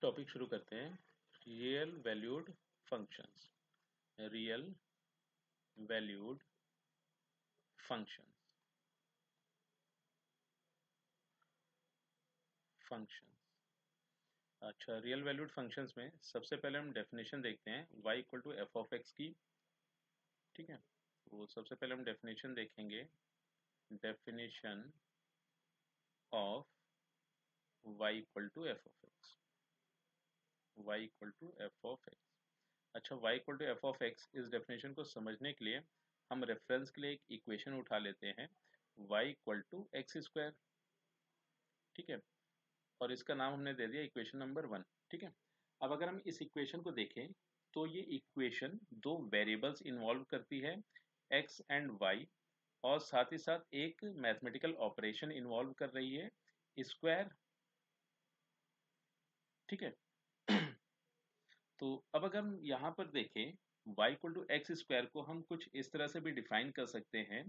Topic शुरू करते हैं। Real valued functions. Real valued functions. Functions. अच्छा, रियल वैल्यूड फंक्शंस में सबसे पहले हम डेफिनेशन देखते हैं y equal to f of x की। ठीक है, तो सबसे पहले हम डेफिनेशन देखेंगे। Definition of y equal to f of x. y equal to f of x. अच्छा, y equal to f of x इस डेफिनेशन को समझने के लिए हम रेफरेंस के लिए एक इक्वेशन उठा लेते हैं, y equal to x square. ठीक है, और इसका नाम हमने दे दिया इक्वेशन नंबर 1। ठीक है, अब अगर हम इस इक्वेशन को देखें तो ये इक्वेशन दो वेरिएबल्स इन्वॉल्व करती है, x एंड y, और साथ ही साथ एक मैथमेटिकल ऑपरेशन इन्वॉल्व कर रही है, स्क्वायर। ठीक है, तो अब अगर हम यहाँ पर देखें y equal to x square को हम कुछ इस तरह से भी डिफाइन कर सकते हैं।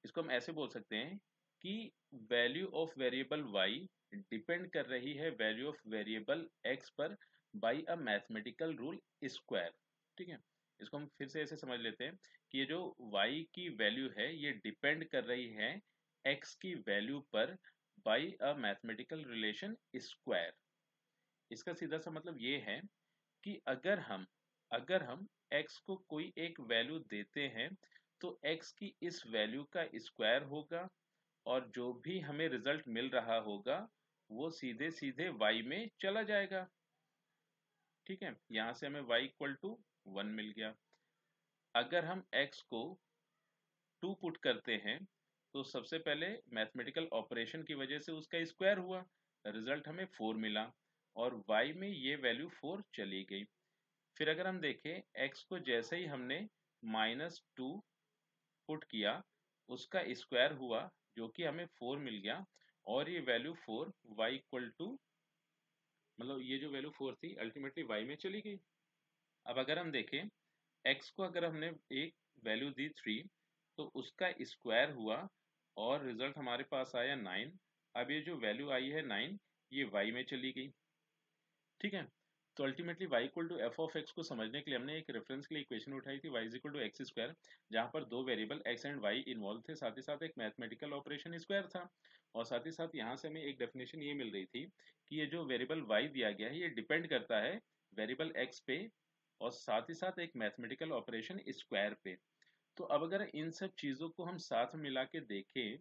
इसको हम ऐसे बोल सकते हैं कि value of variable y depend कर रही है वैल्यू ऑफ वेरिएबल x पर by a mathematical rule square. ठीक है, इसको हम फिर से ऐसे समझ लेते हैं कि ये जो y की वैल्यू है ये डिपेंड कर रही है x की वैल्यू पर by a mathematical relation square. इसका सीधा सा मतलब ये है कि अगर हम x को कोई एक वैल्यू देते हैं तो x की इस वैल्यू का स्क्वायर होगा, और जो भी हमें रिजल्ट मिल रहा होगा वो सीधे सीधे y में चला जाएगा। ठीक है, यहां से हमें y इक्वल टू 1 मिल गया। अगर हम x को 2 पुट करते हैं तो सबसे पहले मैथमेटिकल ऑपरेशन की वजह से उसका स्क्वायर हुआ, रिजल्ट हमें 4 मिला, और y में ये वैल्यू 4 चली गई। फिर अगर हम देखें x को जैसे ही हमने -2 पुट किया उसका स्क्वायर हुआ, जो कि हमें 4 मिल गया, और ये वैल्यू 4 y इक्वल टू, मतलब ये जो वैल्यू 4 थी अल्टीमेटली y में चली गई। अब अगर हम देखें x को अगर हमने एक वैल्यू दी 3 तो उसका स्क्वायर हुआ और रिजल्ट हमारे पास आया 9। अब ये जो वैल्यू आई है 9 ये y में चली गई। ठीक है, तो ultimately y equal to f of x को समझने के लिए हमने एक रेफरेंस के लिए इक्वेशन उठाई थी, y is equal to x square, जहाँ पर दो variable x and y involve थे, साथ ही साथ एक मैथमेटिकल ऑपरेशन स्क्वायर था, और साथ ही साथ यहाँ से हमें एक डेफिनेशन ये मिल रही थी कि ये जो वेरिएबल y दिया गया है ये डिपेंड करता है वेरिएबल x पे, और साथ ही साथ एक मैथमेटिकल ऑपरेशन स्क्वायर पे। तो अब अगर इन सब चीज़ों को हम साथ में मिला के देखें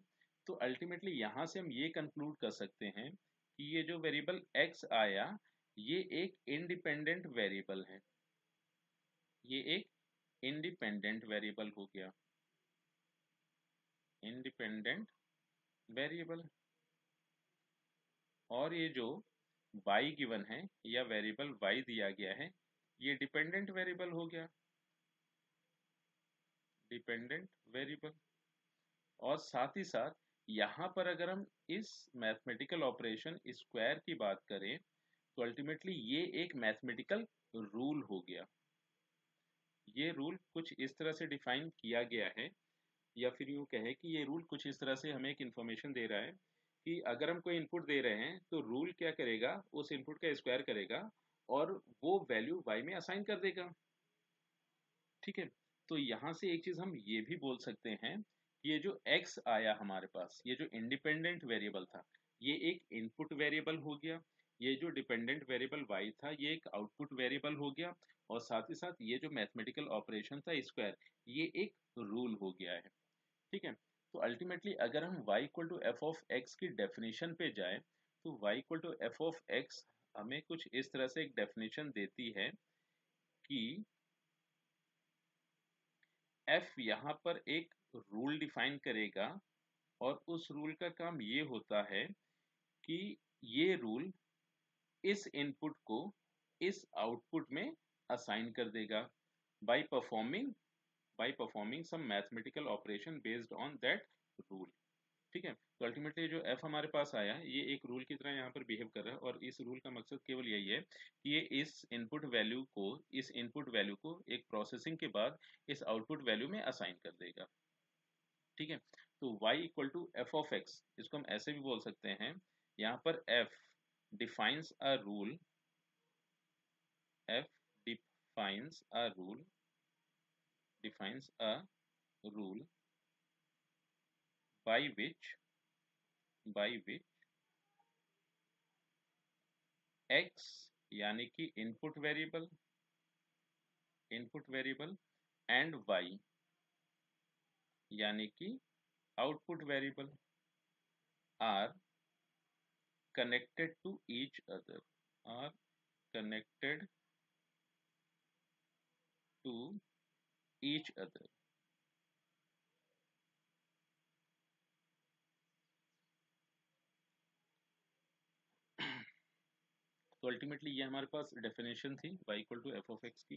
तो अल्टीमेटली यहाँ से हम ये कंक्लूड कर सकते हैं कि ये जो वेरिएबल x आया ये एक इंडिपेंडेंट वेरिएबल है। ये एक इंडिपेंडेंट वेरिएबल हो गया, इंडिपेंडेंट वेरिएबल। और ये जो y गिवन है या वेरिएबल y दिया गया है ये डिपेंडेंट वेरिएबल हो गया, डिपेंडेंट वेरिएबल। और साथ ही साथ यहाँ पर अगर हम इस मैथमेटिकल ऑपरेशन स्क्वायर की बात करें तो अल्टीमेटली ये एक मैथमेटिकल रूल हो गया। ये रूल कुछ इस तरह से डिफाइन किया गया है, या फिर यूँ कहें कि ये रूल कुछ इस तरह से हमें एक इन्फॉर्मेशन दे रहा है कि अगर हम कोई इनपुट दे रहे हैं तो रूल क्या करेगा, उस इनपुट का स्क्वायर करेगा और वो वैल्यू y में असाइन कर देगा। ठीक है, तो यहाँ से एक चीज हम ये भी बोल सकते हैं कि ये जो x आया हमारे पास, ये जो इंडिपेंडेंट वेरिएबल था ये एक इनपुट वेरिएबल हो गया, ये जो डिपेंडेंट वेरिएबल y था ये एक आउटपुट वेरिएबल हो गया, और साथ ही साथ ये जो मैथमेटिकल ऑपरेशन था स्क्वायर ये एक रूल हो गया है। ठीक है, तो अल्टीमेटली अगर हम y equal to f of x की डेफिनेशन पे जाए तो y equal to f of x हमें कुछ इस तरह से एक डेफिनेशन देती है कि f यहाँ पर एक रूल डिफाइन करेगा, और उस रूल का काम ये होता है कि ये रूल इस इनपुट को इस आउटपुट में असाइन कर देगा by performing some mathematical operation based on that rule. ठीक है, तो अल्टीमेटली जो f हमारे पास आया ये एक रूल की तरह यहाँ पर बिहेव कर रहा है, और इस रूल का मकसद केवल यही है कि ये इस इनपुट वैल्यू को एक प्रोसेसिंग के बाद इस आउटपुट वैल्यू में असाइन कर देगा। ठीक है, तो y equal to f of x, इसको हम ऐसे भी बोल सकते हैं, यहाँ पर f defines a rule f defines a rule by which x यानी कि इनपुट वेरिएबल एंड y यानी कि output variable are connected to each other are connected to each other। तो अल्टीमेटली ये हमारे पास डेफिनेशन थी y equal to f of x की।